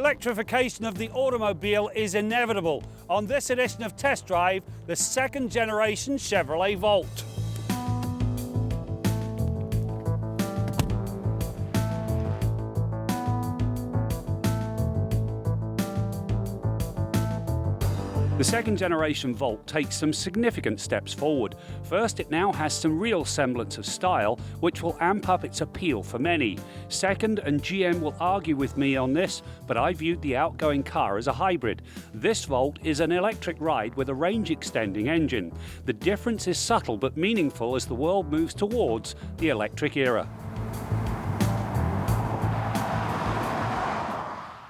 Electrification of the automobile is inevitable. On this edition of Test Drive, the second generation Chevrolet Volt. The second generation Volt takes some significant steps forward. First, it now has some real semblance of style, which will amp up its appeal for many. Second, and GM will argue with me on this, but I viewed the outgoing car as a hybrid. This Volt is an electric ride with a range-extending engine. The difference is subtle but meaningful as the world moves towards the electric era.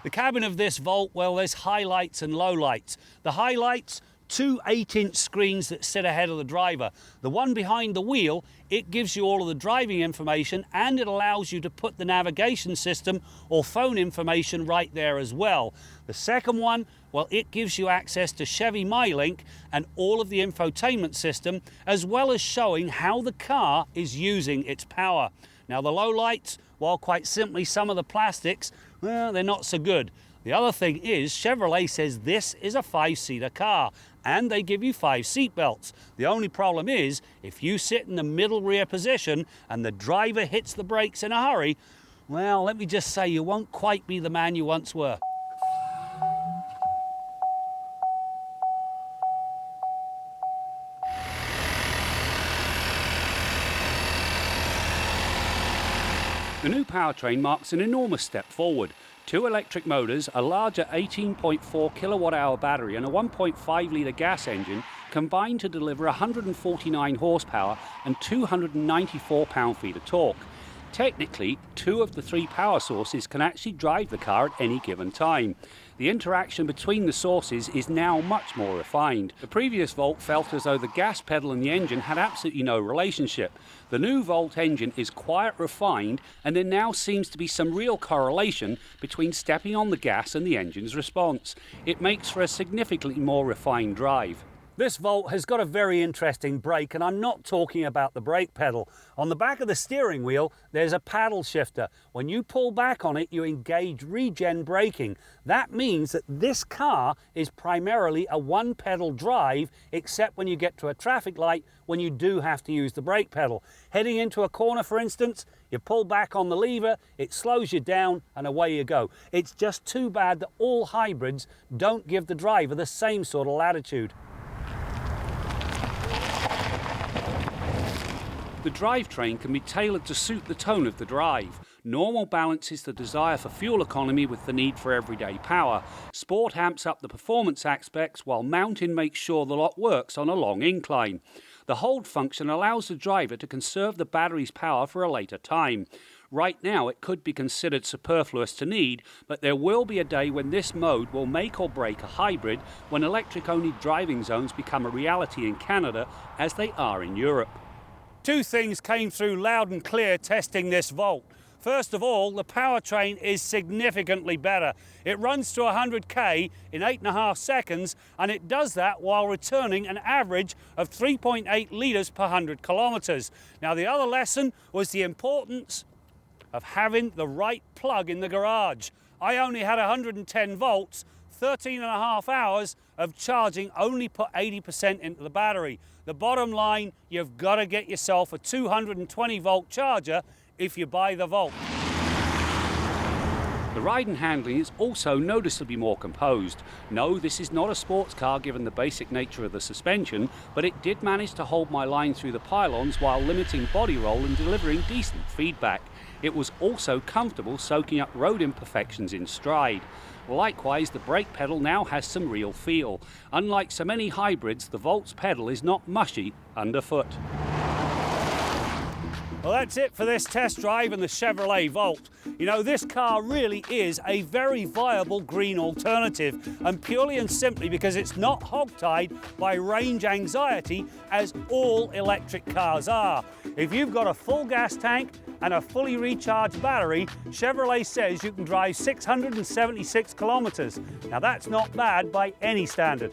The cabin of this Volt, well, there's highlights and lowlights. The highlights, two 8-inch screens that sit ahead of the driver. The one behind the wheel, it gives you all of the driving information and it allows you to put the navigation system or phone information right there as well. The second one, well, it gives you access to Chevy MyLink and all of the infotainment system, as well as showing how the car is using its power. Now, the lowlights, well, quite simply, some of the plastics, well, they're not so good. The other thing is, Chevrolet says this is a 5-seater car, and they give you 5 seat belts. The only problem is, if you sit in the middle rear position and the driver hits the brakes in a hurry, well, let me just say, you won't quite be the man you once were. The new Powertrain marks an enormous step forward. 2 electric motors, a larger 18.4 kilowatt-hour battery and a 1.5-litre gas engine combine to deliver 149 horsepower and 294 pound-feet of torque. Technically, 2 of the 3 power sources can actually drive the car at any given time. The interaction between the sources is now much more refined. The previous Volt felt as though the gas pedal and the engine had absolutely no relationship. The new Volt engine is quiet, refined, and there now seems to be some real correlation between stepping on the gas and the engine's response. It makes for a significantly more refined drive. This Volt has got a very interesting brake, and I'm not talking about the brake pedal. On the back of the steering wheel, there's a paddle shifter. When you pull back on it, you engage regen braking. That means that this car is primarily a one-pedal drive, except when you get to a traffic light, when you do have to use the brake pedal. Heading into a corner, for instance, you pull back on the lever, it slows you down, and away you go. It's just too bad that all hybrids don't give the driver the same sort of latitude. The drivetrain can be tailored to suit the tone of the drive. Normal balances the desire for fuel economy with the need for everyday power. Sport amps up the performance aspects, while Mountain makes sure the lot works on a long incline. The hold function allows the driver to conserve the battery's power for a later time. Right now, it could be considered superfluous to need, but there will be a day when this mode will make or break a hybrid, when electric-only driving zones become a reality in Canada, as they are in Europe. 2 things came through loud and clear testing this Volt. First of all, the powertrain is significantly better. It runs to 100k in 8.5 seconds, and it does that while returning an average of 3.8 litres per 100 kilometres. Now, the other lesson was the importance of having the right plug in the garage. I only had 110 volts, 13.5 hours of charging only put 80% into the battery. The bottom line, you've got to get yourself a 220 volt charger if you buy the Volt. The ride and handling is also noticeably more composed. No, this is not a sports car given the basic nature of the suspension, but it did manage to hold my line through the pylons while limiting body roll and delivering decent feedback. It was also comfortable soaking up road imperfections in stride. Likewise, the brake pedal now has some real feel. Unlike so many hybrids, the Volt's pedal is not mushy underfoot. Well, that's it for this test drive in the Chevrolet Volt. You know, this car really is a very viable green alternative, and purely and simply because it's not hogtied by range anxiety as all electric cars are. If you've got a full gas tank and a fully recharged battery, Chevrolet says you can drive 676 kilometres. Now, that's not bad by any standard.